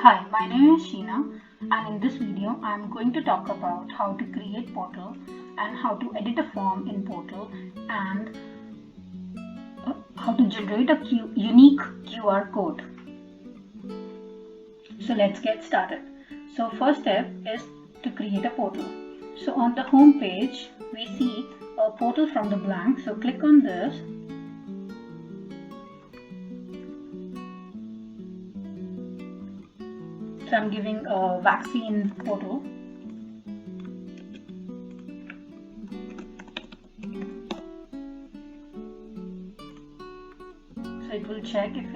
Hi, my name is Sheena, and in this video I am going to talk about how to create portal and how to edit a form in portal and how to generate a unique QR code. So let's get started. So first step is to create a portal. So on the home page we see a portal from the blank, so click on this. So I'm giving a vaccine portal. So it will check if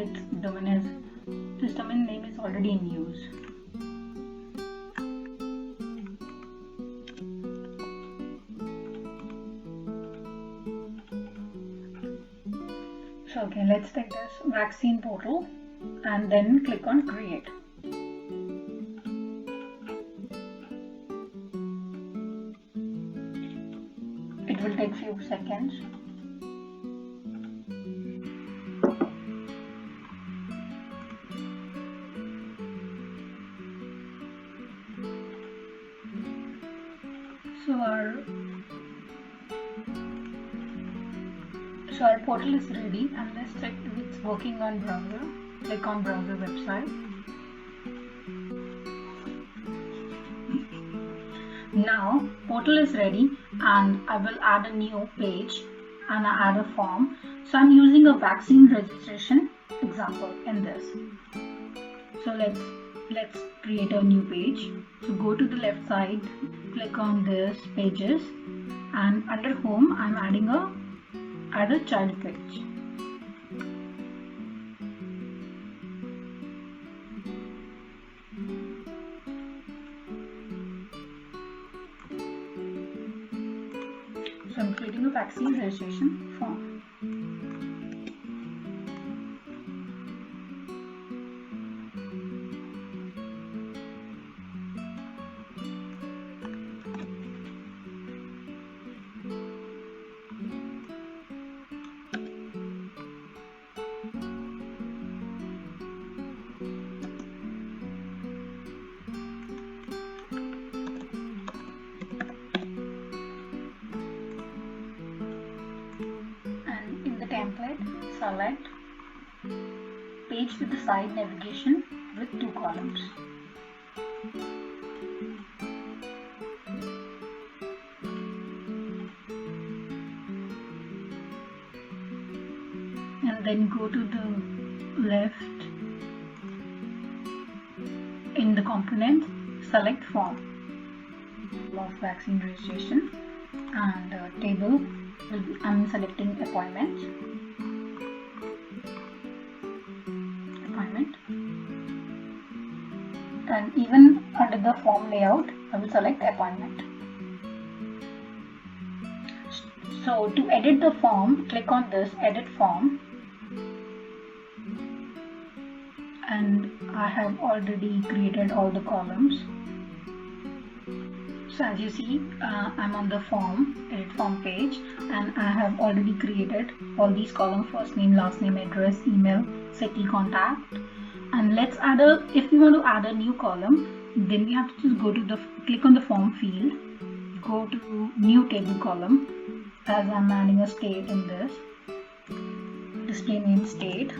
this domain name is already in use. So okay, let's take this vaccine portal and then click on create. It will take few seconds. So our portal is ready, and let's check if it's working on browser. Click on browser website. Now portal is ready, and I will add a new page and I add a form. So I'm using a vaccine registration example in this. So let's create a new page. So go to the left side, click on this pages, and under home I'm add a child page. So I'm creating a vaccine registration form. Template, select page with the side navigation with 2 columns. And then go to the left in the component, select form of vaccine registration, and table will be, I'm selecting appointment, and even under the form layout I will select appointment. So to edit the form, click on this edit form, and I have already created all the columns. So as you see, I'm on the edit form page, and I have already created all these columns: first name, last name, address, email, city, contact. And let's if we want to add a new column, then we have to just click on the form field, go to new table column, as I'm adding a state in this, display name state,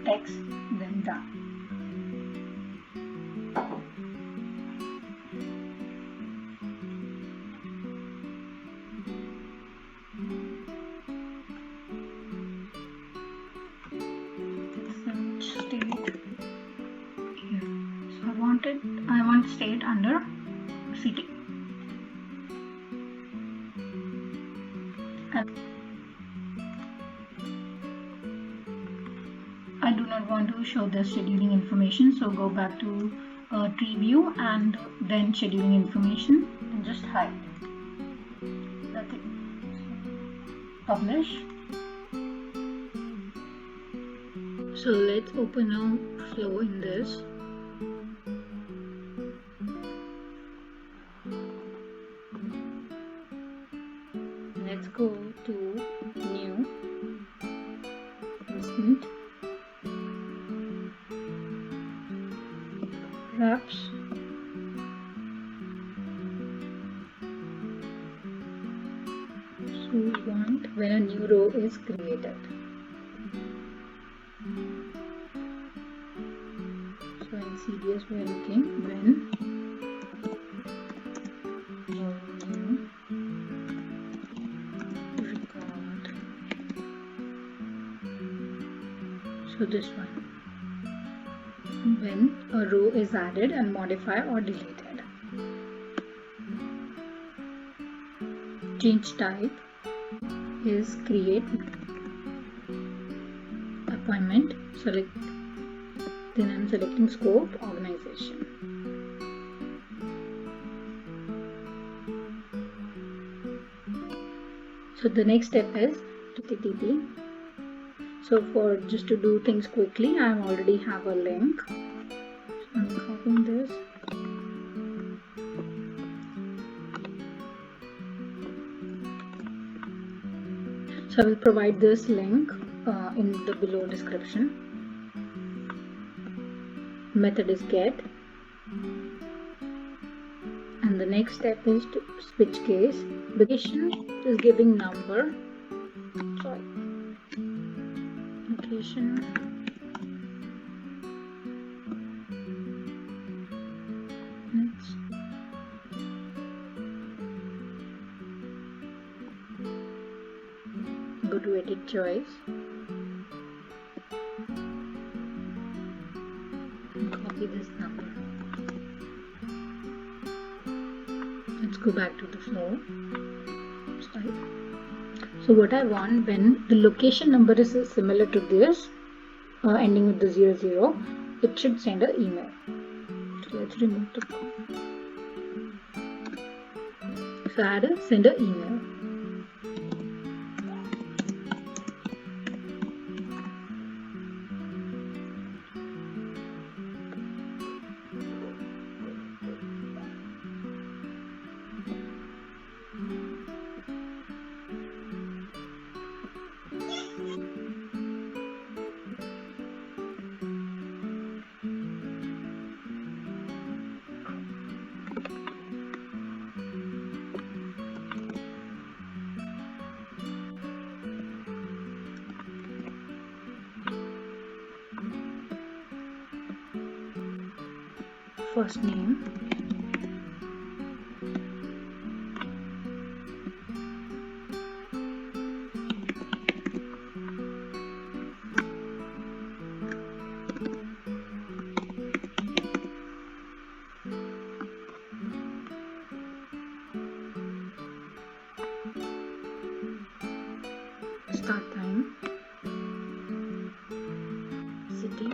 text, then done. I want state under city, and I do not want to show the scheduling information, so go back to tree view and then scheduling information and just hide. That's it. Publish. So let's open a flow in this. Let's go to new instant PowerApps. So we want when a new row is created. So in CDS we are looking when record. So this one, when a row is added and modified or deleted. Change type is create appointment. Select. Then I'm selecting scope, organization. So the next step is to TTP. So for just to do things quickly, I already have a link. So I'm copying this. So I will provide this link in the below description. Method is get. And the next step is to switch case. Location is giving number. Sorry. Location. Next. Go to edit choice. And copy this number. Let's go back to the flow. Sorry. So what I want, when the location number is similar to this, ending with the 00, it should send an email. So let's remove the code. So add a send an email. First name, start time, city,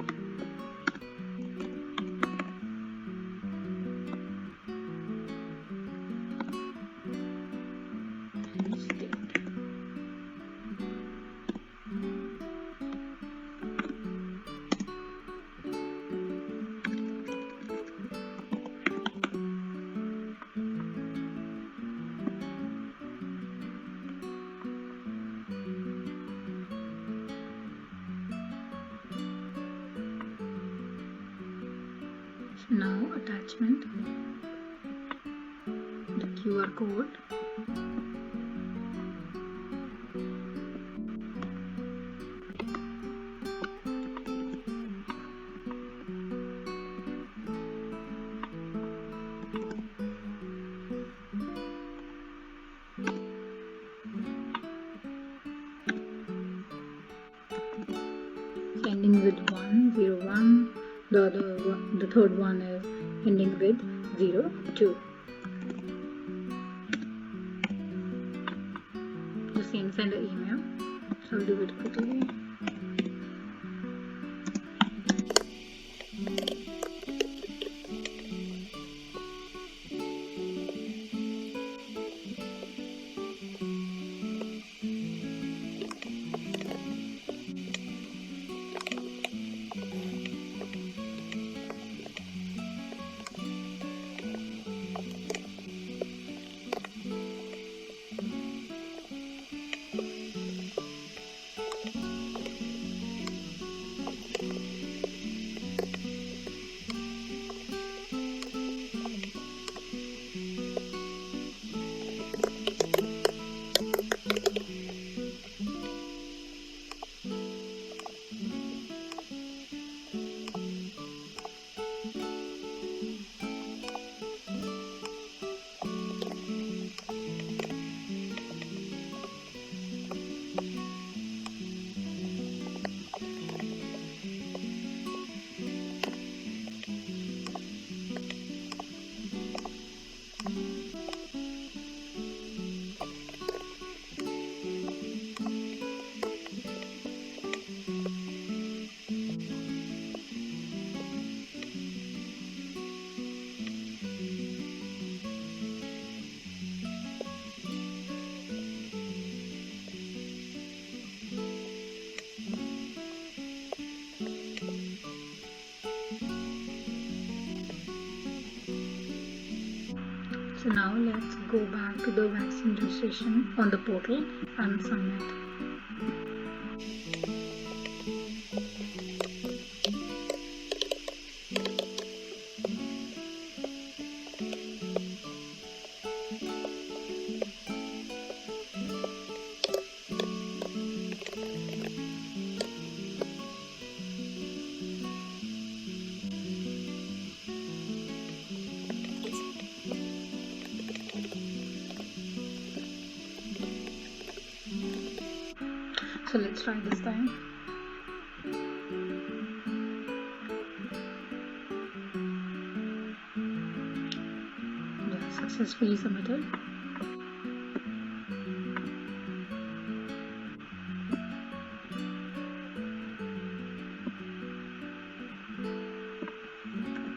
and state. Now attachment, the QR code, ending with 101. The third one is ending with 02. The same send an email. So I'll do it quickly. So now let's go back to the vaccine registration on the portal and submit. So let's try this time. Yeah, successfully submitted.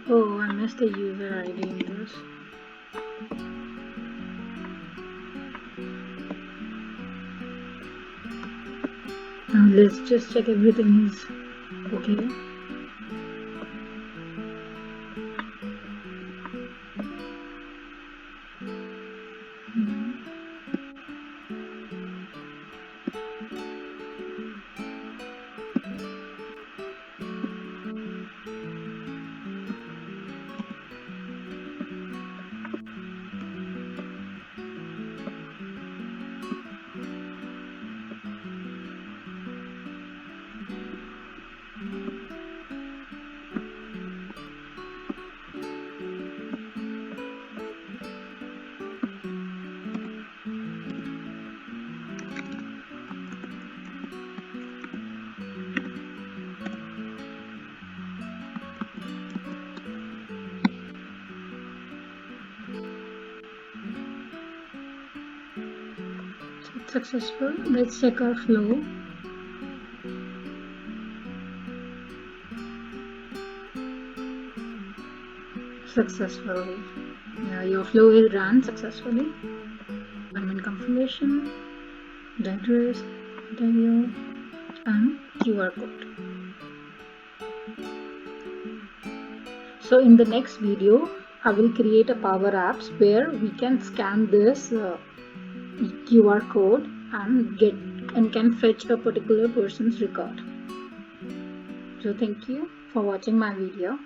Oh, I missed the user ID in this. Now let's just check everything is okay. Successful. Let's check our flow. Successfully. Yeah, your flow is run successfully. Payment confirmation, the address, interview, and QR code. So in the next video, I will create a PowerApps where we can scan this QR code and can fetch a particular person's record. So thank you for watching my video.